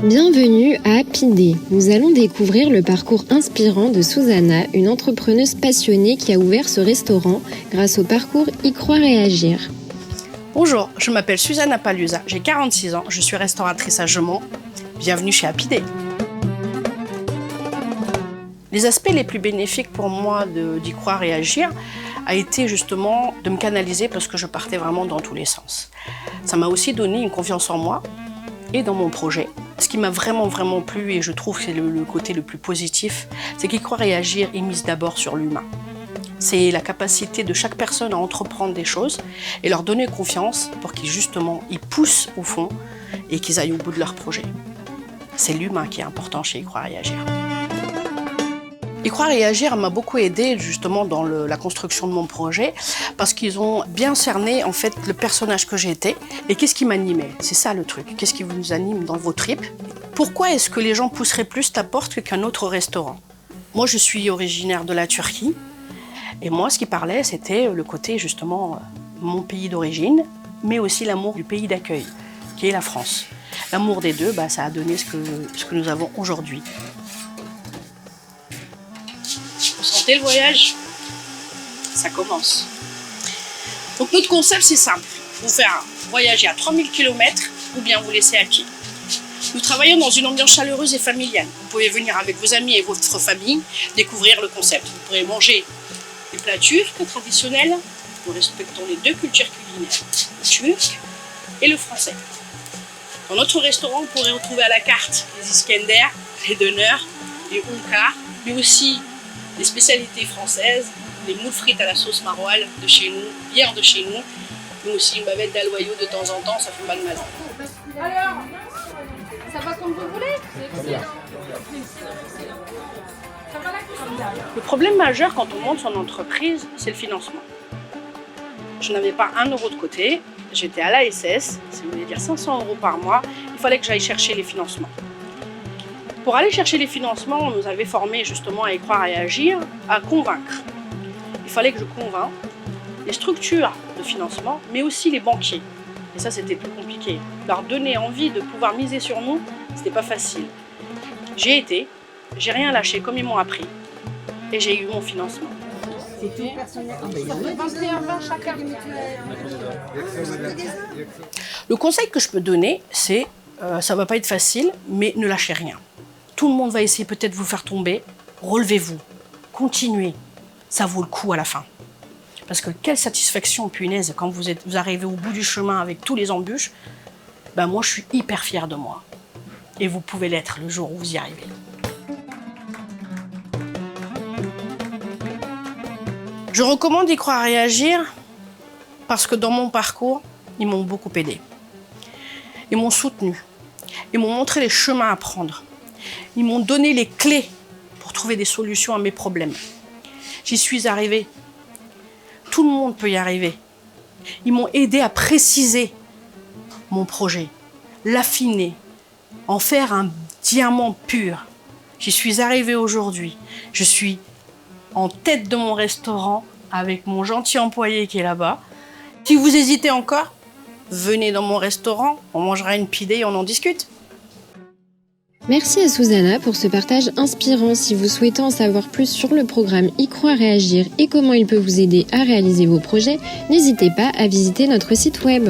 Bienvenue à Happy Day. Nous allons découvrir le parcours inspirant de Susanna, une entrepreneuse passionnée qui a ouvert ce restaurant grâce au parcours Y croire et agir. Bonjour, je m'appelle Susanna Paluza, j'ai 46 ans, je suis restauratrice à Gemont. Bienvenue chez Happy Day. Les aspects les plus bénéfiques pour moi d'Y croire et agir a été justement de me canaliser parce que je partais vraiment dans tous les sens. Ça m'a aussi donné une confiance en moi et dans mon projet. Ce qui m'a vraiment plu, et je trouve que c'est le côté le plus positif, c'est qu'Y croire et agir est mise d'abord sur l'humain. C'est la capacité de chaque personne à entreprendre des choses et leur donner confiance pour qu'ils justement ils poussent au fond et qu'ils aillent au bout de leur projet. C'est l'humain qui est important chez Y croire et agir. Y croire et agir m'a beaucoup aidé justement dans la construction de mon projet parce qu'ils ont bien cerné en fait le personnage que j'étais et qu'est-ce qui m'animait. C'est ça le truc. Qu'est-ce qui vous anime dans vos tripes? Pourquoi est-ce que les gens pousseraient plus ta porte qu'un autre restaurant? Moi, je suis originaire de la Turquie et moi, ce qui parlait, c'était le côté justement mon pays d'origine, mais aussi l'amour du pays d'accueil, qui est la France. L'amour des deux, ça a donné ce que nous avons aujourd'hui. Vous sentez le voyage? Ça commence. Donc notre concept c'est simple, vous faire voyager à 3000 km ou bien vous laisser à pied. Nous travaillons dans une ambiance chaleureuse et familiale. Vous pouvez venir avec vos amis et votre famille découvrir le concept. Vous pourrez manger des plats turcs traditionnels. Nous respectons les deux cultures culinaires, le turc et le français. Dans notre restaurant, vous pourrez retrouver à la carte les iskender, les döners, les onkar, mais aussi les spécialités françaises, les moules frites à la sauce maroilles de chez nous, bière de chez nous, mais aussi une bavette d'aloyau de temps en temps, ça fait pas de mal. Alors, ça va comme vous voulez? Le problème majeur quand on monte son entreprise, c'est le financement. Je n'avais pas 1 euro de côté, j'étais à l'ASS, ça voulait dire 500 € par mois, il fallait que j'aille chercher les financements. Pour aller chercher les financements, on nous avait formés justement à y croire et à agir, à convaincre. Il fallait que je convainque les structures de financement, mais aussi les banquiers. Et ça, c'était plus compliqué. Leur donner envie de pouvoir miser sur nous, c'était pas facile. J'ai été, j'ai rien lâché comme ils m'ont appris, et j'ai eu mon financement. C'est tout personnel. 21,20 chacun. Le conseil que je peux donner, c'est, ça va pas être facile, mais ne lâchez rien. Tout le monde va essayer peut-être de vous faire tomber. Relevez-vous, continuez. Ça vaut le coup à la fin. Parce que quelle satisfaction, punaise, quand vous arrivez au bout du chemin avec tous les embûches. Moi, je suis hyper fière de moi. Et vous pouvez l'être le jour où vous y arrivez. Je recommande d'y croire et agir parce que dans mon parcours, ils m'ont beaucoup aidé. Ils m'ont soutenu. Ils m'ont montré les chemins à prendre. Ils m'ont donné les clés pour trouver des solutions à mes problèmes. J'y suis arrivée. Tout le monde peut y arriver. Ils m'ont aidé à préciser mon projet, l'affiner, en faire un diamant pur. J'y suis arrivée aujourd'hui. Je suis en tête de mon restaurant avec mon gentil employé qui est là-bas. Si vous hésitez encore, venez dans mon restaurant, on mangera une pidée et on en discute. Merci à Susanna pour ce partage inspirant. Si vous souhaitez en savoir plus sur le programme Y croire et agir et comment il peut vous aider à réaliser vos projets, n'hésitez pas à visiter notre site web.